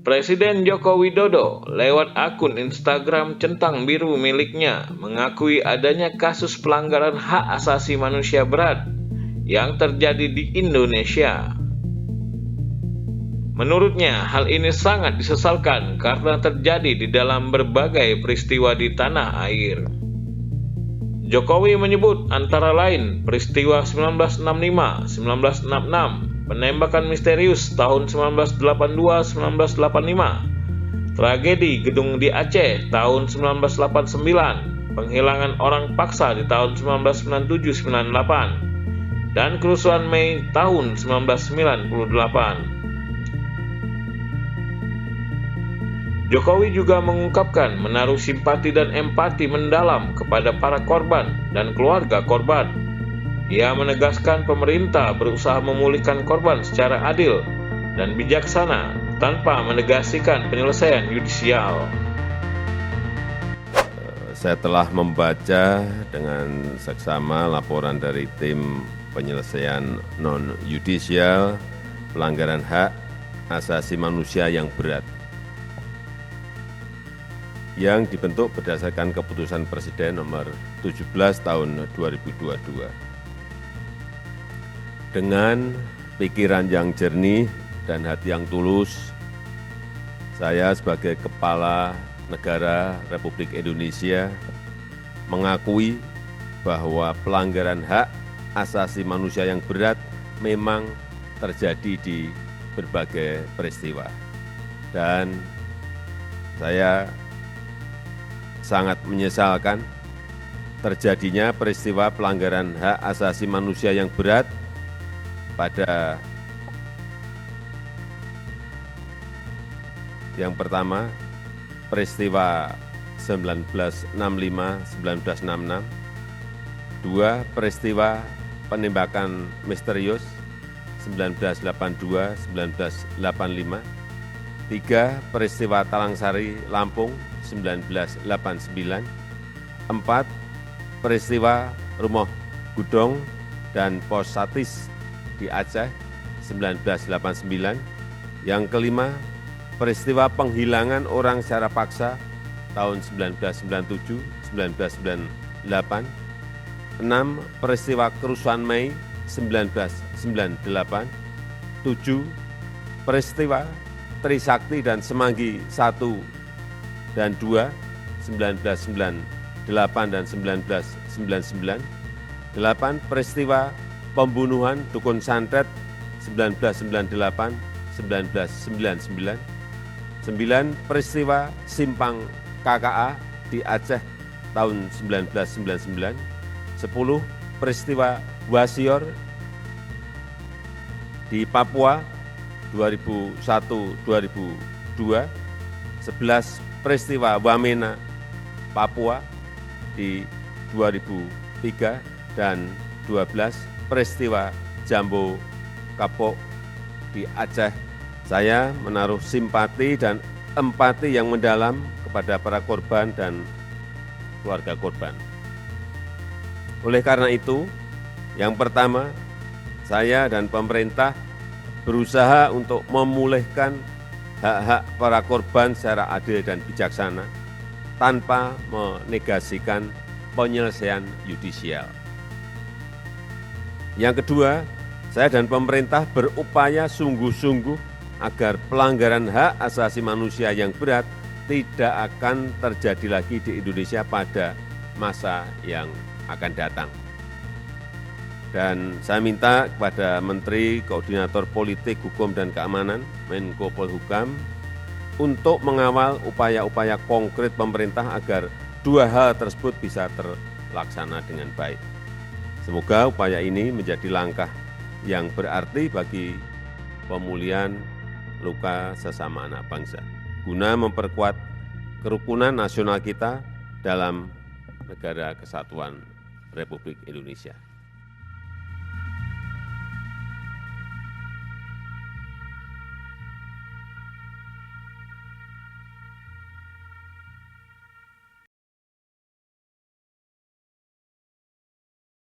Presiden Joko Widodo lewat akun Instagram Centang Biru miliknya mengakui adanya kasus pelanggaran hak asasi manusia berat yang terjadi di Indonesia. Menurutnya, hal ini sangat disesalkan karena terjadi di dalam berbagai peristiwa di tanah air. Jokowi menyebut antara lain peristiwa 1965, 1966, penembakan misterius tahun 1982-1985, tragedi gedung di Aceh tahun 1989, penghilangan orang paksa di tahun 1997-98, dan kerusuhan Mei tahun 1998. Jokowi juga mengungkapkan menaruh simpati dan empati mendalam kepada para korban dan keluarga korban. Ia menegaskan pemerintah berusaha memulihkan korban secara adil dan bijaksana tanpa menegasikan penyelesaian yudisial. Saya telah membaca dengan seksama laporan dari tim penyelesaian non-yudisial pelanggaran hak asasi manusia yang berat yang dibentuk berdasarkan keputusan Presiden nomor 17 tahun 2022. Dengan pikiran yang jernih dan hati yang tulus, saya sebagai Kepala Negara Republik Indonesia mengakui bahwa pelanggaran hak asasi manusia yang berat memang terjadi di berbagai peristiwa. Dan saya sangat menyesalkan terjadinya peristiwa pelanggaran hak asasi manusia yang berat pada yang pertama, peristiwa 1965-1966, dua, peristiwa penembakan misterius 1982-1985, tiga, peristiwa Talangsari, Lampung 1989, empat, peristiwa Rumah Gudong dan Pos Satis di Aceh 1989, yang kelima, peristiwa penghilangan orang secara paksa tahun 1997-1998, enam, peristiwa kerusuhan Mei 1998, tujuh, peristiwa Trisakti dan Semanggi 1 dan 2, 1998 dan 1999, 8, peristiwa pembunuhan Dukun Santet 1998-1999, 9, peristiwa Simpang KKA di Aceh tahun 1999, 10, peristiwa Wasior di Papua 2001-2002, 11, peristiwa Wamena Papua di 2003, dan 12, peristiwa Jambu Kapok di Aceh. Saya menaruh simpati dan empati yang mendalam kepada para korban dan keluarga korban. Oleh karena itu, yang pertama, saya dan pemerintah berusaha untuk memulihkan hak-hak para korban secara adil dan bijaksana tanpa menegasikan penyelesaian yudisial. Yang kedua, saya dan pemerintah berupaya sungguh-sungguh agar pelanggaran hak asasi manusia yang berat tidak akan terjadi lagi di Indonesia pada masa yang akan datang. Dan saya minta kepada Menteri Koordinator Politik, Hukum, dan Keamanan, Menko Polhukam, untuk mengawal upaya-upaya konkret pemerintah agar dua hal tersebut bisa terlaksana dengan baik. Semoga upaya ini menjadi langkah yang berarti bagi pemulihan luka sesama anak bangsa, guna memperkuat kerukunan nasional kita dalam Negara Kesatuan Republik Indonesia.